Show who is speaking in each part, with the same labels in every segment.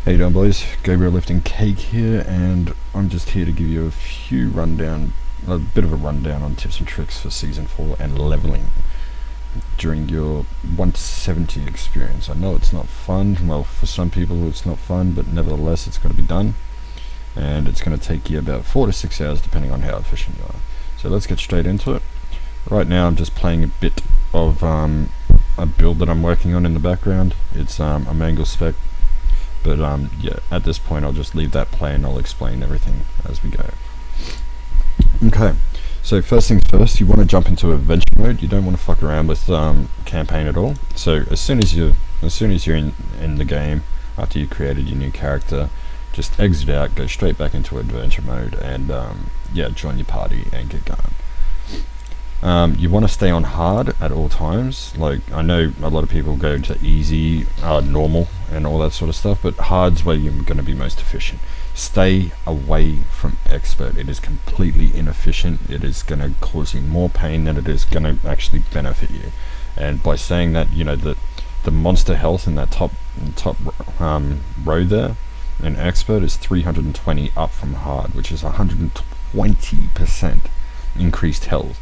Speaker 1: How you doing, boys? Gabriel Lifting Cake here, and I'm just here to give you a bit of a rundown on tips and tricks for Season 4 and leveling during your 1 to 70 experience. I know it's not fun, well, for some people it's not fun, but nevertheless it's going to be done, and it's going to take you about 4 to 6 hours depending on how efficient you are. So let's get straight into it. Right now I'm just playing a bit of a build that I'm working on in the background. It's a Mangle spec. But yeah, at this point I'll just leave that play and I'll explain everything as we go. Okay, so first things first, you want to jump into adventure mode. You don't want to fuck around with campaign at all. So as soon as you're in the game, after you created your new character, just exit out, go straight back into adventure mode, and yeah, join your party and get going. You want to stay on hard at all times. Like, I know a lot of people go to easy, normal and all that sort of stuff, but hard's where you're going to be most efficient. Stay away from expert. It is completely inefficient. It is going to cause you more pain than it is going to actually benefit you. And by saying that, you know, the monster health in that top row there in expert is 320 up from hard, which is 120% increased health.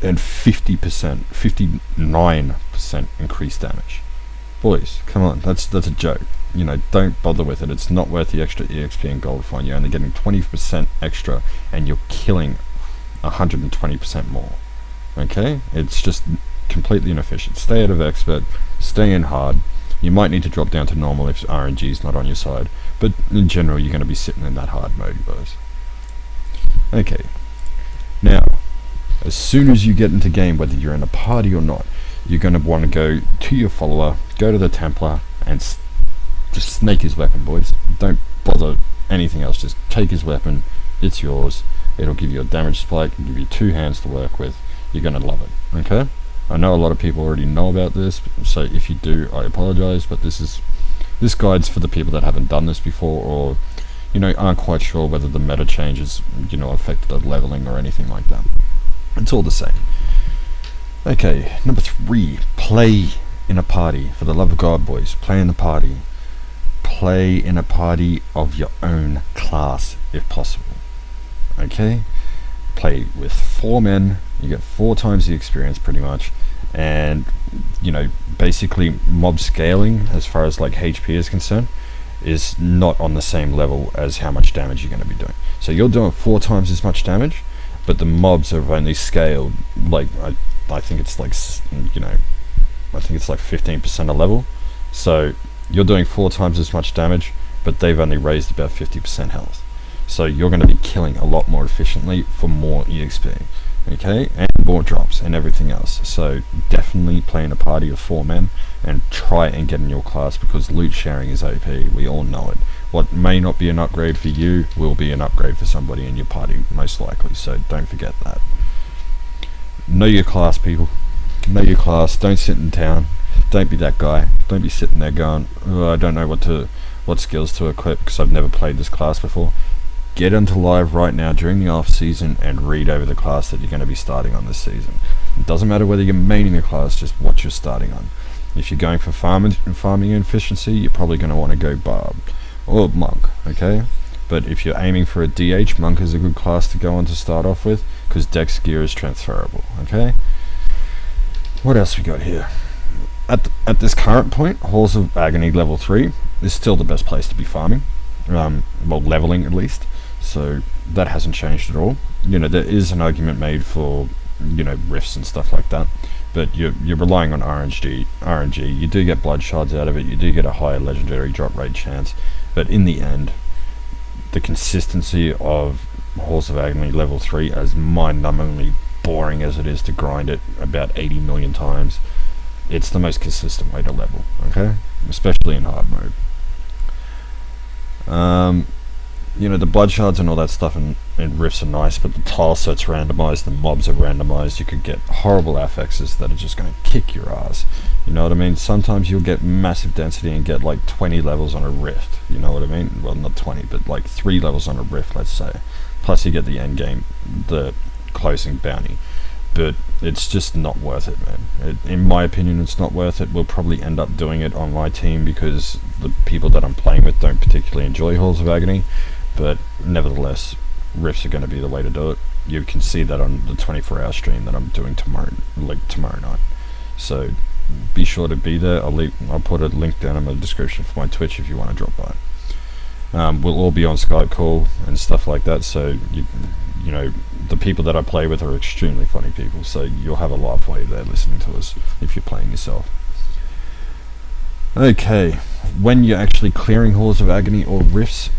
Speaker 1: And 59% increased damage. Boys, come on, that's a joke. You know, don't bother with it. It's not worth the extra EXP and gold fine. You're only getting 20% extra, and you're killing 120% more. Okay, it's just completely inefficient. Stay out of expert. Stay in hard. You might need to drop down to normal if RNG is not on your side, but in general, you're going to be sitting in that hard mode, boys. Okay, now, as soon as you get into game, whether you're in a party or not, you're going to want to go to your follower, go to the Templar, and just snake his weapon, boys. Don't bother anything else, just take his weapon, it's yours. It'll give you a damage spike, it'll give you 2 hands to work with. You're going to love it, okay? I know a lot of people already know about this, so if you do, I apologize, but this guide's for the people that haven't done this before, or, you know, aren't quite sure whether the meta changes, you know, affected the leveling or anything like that. It's all the same. Okay, number 3, play in a party. For the love of God, boys, play in a party. Play in a party of your own class, if possible. Okay? Play with 4 men, you get 4 times the experience pretty much, and, you know, basically mob scaling, as far as like HP is concerned, is not on the same level as how much damage you're going to be doing. So you're doing 4 times as much damage, but the mobs have only scaled, like, I think it's like, you know, I think it's like 15% a level. So you're doing 4 times as much damage, but they've only raised about 50% health. So you're going to be killing a lot more efficiently for more EXP, okay, and more drops and everything else. So definitely play in a party of 4 men and try and get in your class, because loot sharing is OP. We all know it. What may not be an upgrade for you will be an upgrade for somebody in your party, most likely, so don't forget that. Know your class, people. Know your class. Don't sit in town. Don't be that guy. Don't be sitting there going, oh, I don't know what skills to equip because I've never played this class before. Get into live right now during the off season and read over the class that you're going to be starting on this season. It doesn't matter whether you're maining the class, just what you're starting on. If you're going for farming efficiency, you're probably going to want to go Barb or Monk, okay? But if you're aiming for a DH, Monk is a good class to go on to start off with, because Dex gear is transferable, okay? What else we got here? At this current point, Halls of Agony level 3 is still the best place to be farming, well, leveling at least, so that hasn't changed at all. You know, there is an argument made for, you know, rifts and stuff like that, but you're relying on RNG. You do get blood shards out of it, you do get a higher legendary drop rate chance, but in the end, the consistency of Halls of Agony level 3, as mind-numbingly boring as it is to grind it about 80 million times, it's the most consistent way to level, okay? Especially in hard mode. You know, the blood shards and all that stuff and rifts are nice, but the tile set's randomized, the mobs are randomized. You could get horrible affixes that are just going to kick your ass. You know what I mean? Sometimes you'll get massive density and get like 20 levels on a rift. You know what I mean? Well, not 20, but like 3 levels on a rift, let's say. Plus you get the end game, the closing bounty. But it's just not worth it, man. In my opinion, it's not worth it. We'll probably end up doing it on my team because the people that I'm playing with don't particularly enjoy Halls of Agony, but nevertheless, Rifts are going to be the way to do it. You can see that on the 24-hour stream that I'm doing tomorrow night. So be sure to be there. I'll put a link down in the description for my Twitch if you want to drop by. We'll all be on Skype call and stuff like that, so you know, the people that I play with are extremely funny people, so you'll have a laugh while you're there listening to us if you're playing yourself. Okay, when you're actually clearing Halls of Agony or Rifts,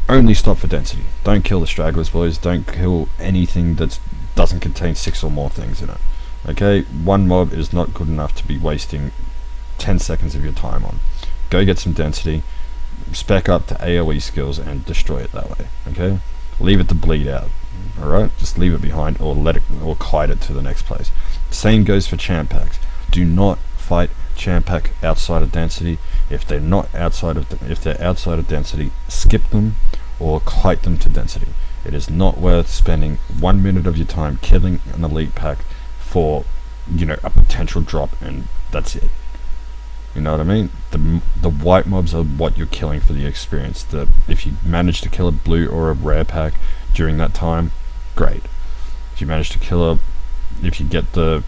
Speaker 1: only stop for density. Don't kill the stragglers, boys. Don't kill anything that doesn't contain 6 or more things in it. Okay, one mob is not good enough to be wasting 10 seconds of your time on. Go get some density, spec up to AoE skills and destroy it that way. Okay, leave it to bleed out. Alright, just leave it behind or let it, or kite it to the next place. Same goes for champ packs. Do not fight champ pack outside of density. If they're outside of density, skip them or kite them to density. It is not worth spending 1 minute of your time killing an elite pack for, you know, a potential drop, and that's it. You know what I mean? The white mobs are what you're killing for the experience. If you manage to kill a blue or a rare pack during that time, great. If you manage to if you get the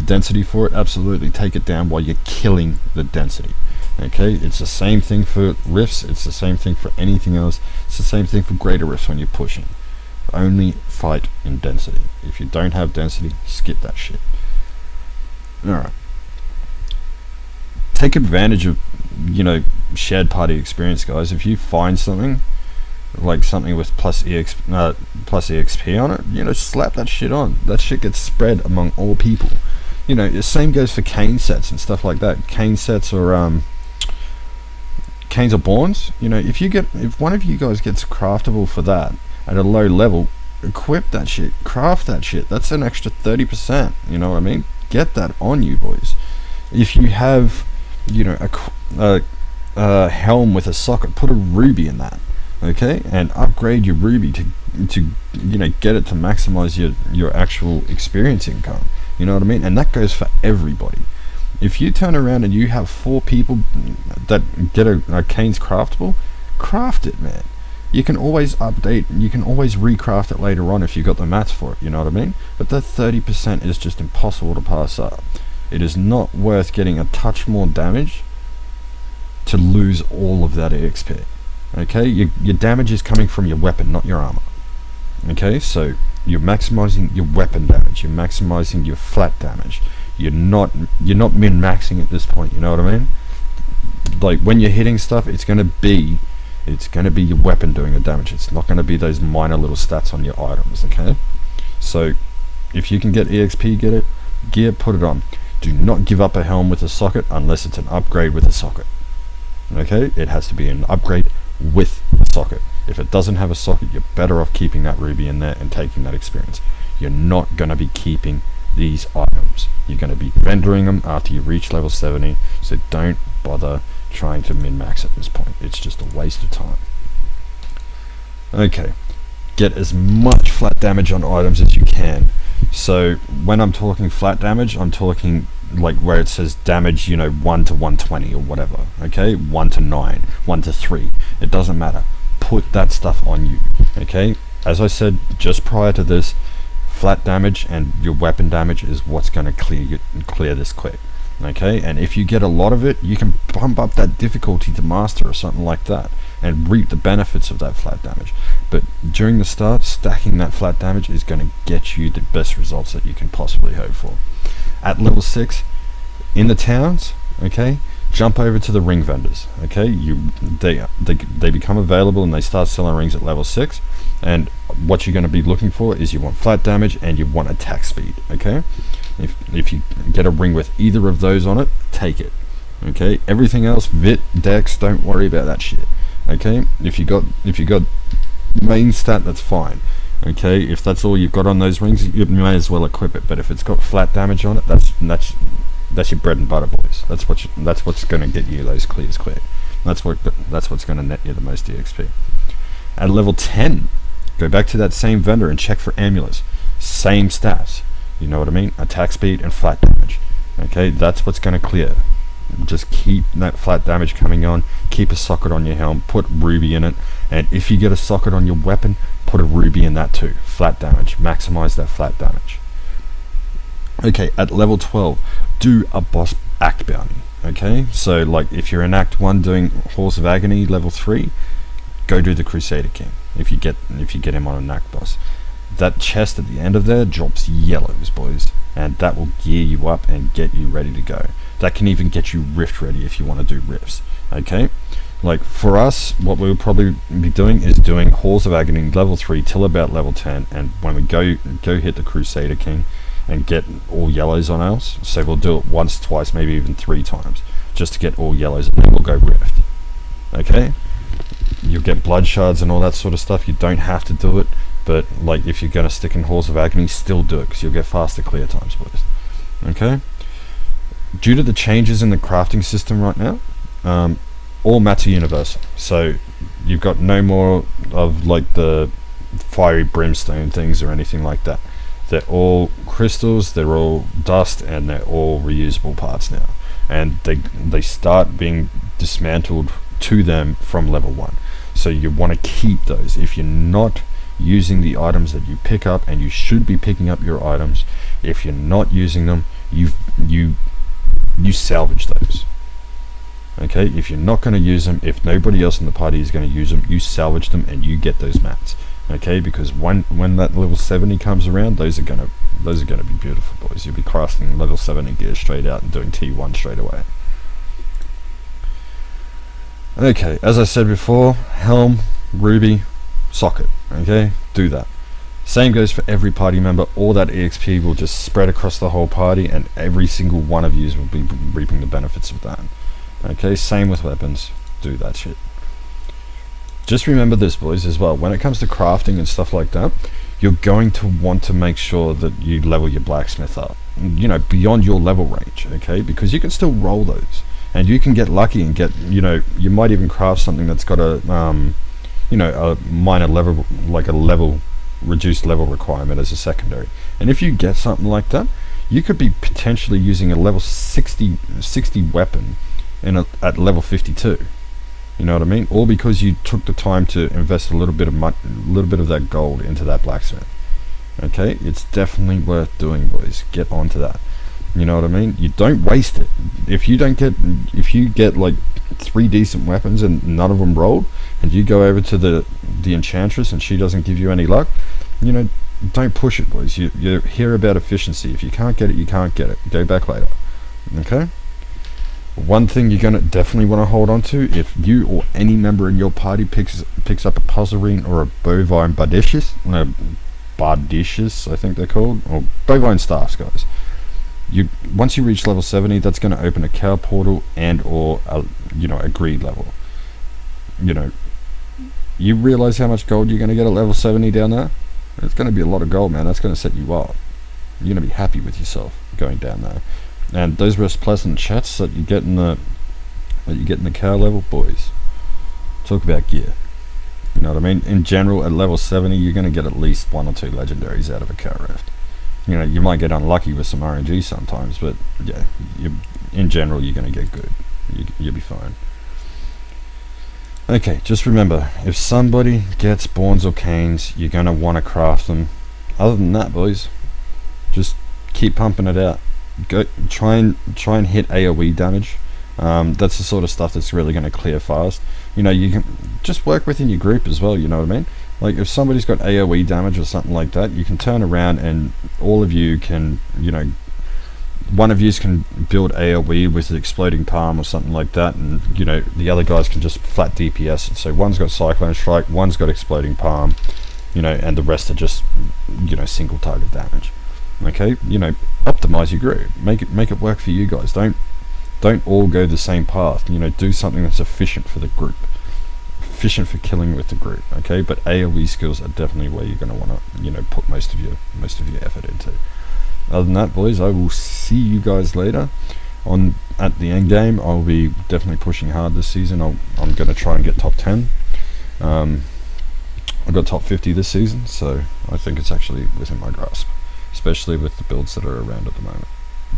Speaker 1: density for it, absolutely take it down while you're killing the density. Okay, it's the same thing for rifts, it's the same thing for anything else, it's the same thing for greater rifts when you're pushing. Only fight in density. If you don't have density, skip that shit. Alright. Take advantage of, you know, shared party experience, guys. If you find something like something with plus EXP on it, you know, slap that shit on. That shit gets spread among all people. You know, the same goes for cane sets and stuff like that. Cane sets or canes or Borns. You know, if one of you guys gets craftable for that at a low level, equip that shit, craft that shit. That's an extra 30%. You know what I mean? Get that on you, boys. If you have, you know, a helm with a socket, put a ruby in that. Okay, and upgrade your ruby to you know, get it to maximize your actual experience income. You know what I mean? And that goes for everybody. If you turn around and you have 4 people that get a cane's craftable, craft it, man. You can always update, you can always recraft it later on if you've got the mats for it, you know what I mean? But that 30% is just impossible to pass up. It is not worth getting a touch more damage to lose all of that EXP. Okay, your damage is coming from your weapon, not your armor. Okay, so you're maximizing your weapon damage, you're maximizing your flat damage. You're not min-maxing at this point, you know what I mean? Like when you're hitting stuff, it's gonna be your weapon doing the damage. It's not gonna be those minor little stats on your items, okay? So if you can get EXP, get it. Gear, put it on. Do not give up a helm with a socket unless it's an upgrade with a socket. Okay, it has to be an upgrade with a socket. If it doesn't have a socket, you're better off keeping that ruby in there and taking that experience. You're not going to be keeping these items. You're going to be vendoring them after you reach level 70, so don't bother trying to min-max at this point. It's just a waste of time. Okay, get as much flat damage on items as you can. So when I'm talking flat damage, I'm talking like where it says damage, you know, 1 to 120 or whatever. Okay, 1 to 9, 1 to 3. It doesn't matter. Put that stuff on you. Okay, as I said just prior to this, flat damage and your weapon damage is what's going to clear this quick. Okay, and if you get a lot of it, you can bump up that difficulty to master or something like that and reap the benefits of that flat damage. But during the start, stacking that flat damage is going to get you the best results that you can possibly hope for. At level 6 in the towns, okay, jump over to the ring vendors. Okay, they become available and they start selling rings at level 6, and what you're going to be looking for is you want flat damage and you want attack speed. Okay, if you get a ring with either of those on it, take it. Okay, everything else, Vit, Dex, don't worry about that shit. Okay, if you got main stat, that's fine. Okay, if that's all you've got on those rings, you may as well equip it. But if it's got flat damage on it, that's your bread and butter, boys. That's what's going to get you those clears quick. That's what's going to net you the most EXP. At level 10, go back to that same vendor and check for amulets. Same stats. You know what I mean? Attack speed and flat damage. Okay, that's what's going to clear. Just keep that flat damage coming on. Keep a socket on your helm. Put ruby in it. And if you get a socket on your weapon, put a ruby in that too. Flat damage. Maximize that flat damage. Okay, at level 12, do a boss act bounty. Okay, so like if you're in Act 1 doing Halls of Agony level 3, go do the Crusader King if you get him on an act boss. That chest at the end of there drops yellows, boys, and that will gear you up and get you ready to go. That can even get you rift ready if you want to do rifts. Okay, like for us, what we'll probably be doing is doing Halls of Agony level 3 till about level 10, and when we go hit the Crusader King and get all yellows on ours, so we'll do it once, twice, maybe even 3 times just to get all yellows, and then we'll go rift. Okay, you'll get blood shards and all that sort of stuff. You don't have to do it, but like if you're going to stick in Halls of Agony, still do it because you'll get faster clear times, boys. Okay, due to the changes in the crafting system right now, all mats are universal, so you've got no more of like the fiery brimstone things or anything like that. They're all crystals, they're all dust, and they're all reusable parts now, and they start being dismantled to them from level 1. So you want to keep those. If you're not using the items that you pick up, and you should be picking up your items, if you're not using them, you salvage those. Okay, if you're not going to use them, if nobody else in the party is going to use them, you salvage them and you get those mats. Okay, because when that level 70 comes around, those are gonna be beautiful, boys. You'll be crafting level 70 gear straight out and doing T1 straight away. Okay, as I said before, helm, ruby, socket. Okay, do that. Same goes for every party member. All that EXP will just spread across the whole party, and every single one of you will be reaping the benefits of that. Okay, same with weapons. Do that shit. Just remember this, boys, as well. When it comes to crafting and stuff like that, you're going to want to make sure that you level your blacksmith up, you know, beyond your level range, okay? Because you can still roll those, and you can get lucky and get, you know, you might even craft something that's got a, you know, a minor level, like a level, reduced level requirement as a secondary. And if you get something like that, you could be potentially using a level 60 weapon at level 52. You know what I mean? All because you took the time to invest a little bit of that gold into that blacksmith. Okay, it's definitely worth doing, boys. Get onto that. You know what I mean? You don't waste it. If you get like 3 decent weapons and none of them rolled, and you go over to the enchantress and she doesn't give you any luck, you know, don't push it, boys. You hear about efficiency. If you can't get it, you can't get it. Go back later. Okay. One thing you're gonna definitely want to hold on to, if you or any member in your party picks up a puzzlerine or a bovine bardiches, I think they're called, or bovine staffs, guys. Once you reach level 70, that's going to open a cow portal and or a greed level. You know, you realize how much gold you're going to get at level 70 down there? It's going to be a lot of gold, man. That's going to set you up. You're going to be happy with yourself going down there. And those rest pleasant chats that you get in the cow level, boys. Talk about gear. You know what I mean? In general, at level 70, you're going to get at least 1 or 2 legendaries out of a cow rift. You know, you might get unlucky with some RNG sometimes, but yeah, in general, you're going to get good. You'll be fine. Okay, just remember, if somebody gets Borns or Canes, you're going to want to craft them. Other than that, boys, just keep pumping it out. Go try and hit AoE damage. That's the sort of stuff that's really going to clear fast. You know, you can just work within your group as well. You know what I mean? Like if somebody's got AoE damage or something like that, you can turn around and all of you can, you know, one of you can build AoE with the exploding palm or something like that, and you know the other guys can just flat DPS it. So one's got cyclone strike, one's got exploding palm, you know, and the rest are just, you know, single target damage. Okay, you know, optimize your group, make it work for you guys. Don't all go the same path. You know, do something that's efficient for the group, efficient for killing with the group. Okay, but AoE skills are definitely where you're going to want to, you know, put most of your effort into. Other than that, boys, I will see you guys later at the end game. I'll be definitely pushing hard this season. I'm going to try and get top 10. I got top 50 this season, so I think it's actually within my grasp. especially with the builds that are around at the moment.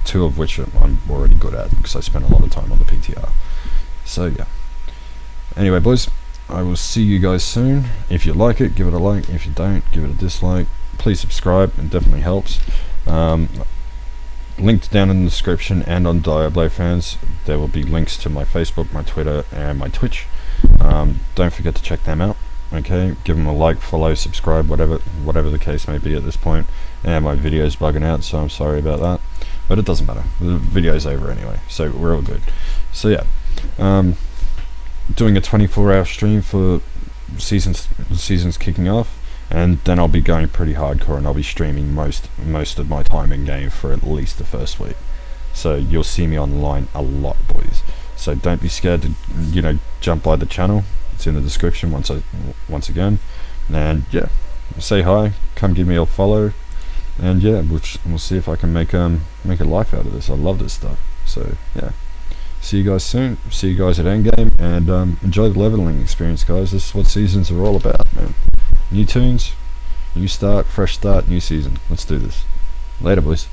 Speaker 1: 2 of which I'm already good at because I spent a lot of time on the PTR. So yeah. Anyway, boys, I will see you guys soon. If you like it, give it a like. If you don't, give it a dislike. Please subscribe, it definitely helps. Linked down in the description and on Diablo fans, there will be links to my Facebook, my Twitter, and my Twitch. Don't forget to check them out. Okay, give them a like, follow, subscribe, whatever the case may be at this point. And my video's bugging out, so I'm sorry about that, but it doesn't matter. The video's over anyway, so we're all good. So yeah, doing a 24-hour stream for seasons kicking off, and then I'll be going pretty hardcore, and I'll be streaming most of my time in game for at least the first week. So you'll see me online a lot, boys. So don't be scared to jump by the channel. It's in the description once again. And yeah, say hi, come give me a follow, and yeah, we'll see if I can make a life out of this. I love this stuff. So yeah, see you guys soon. See you guys at endgame, and enjoy the leveling experience, guys. This is what seasons are all about, man. New tunes, new start, fresh start, new season. Let's do this. Later, boys.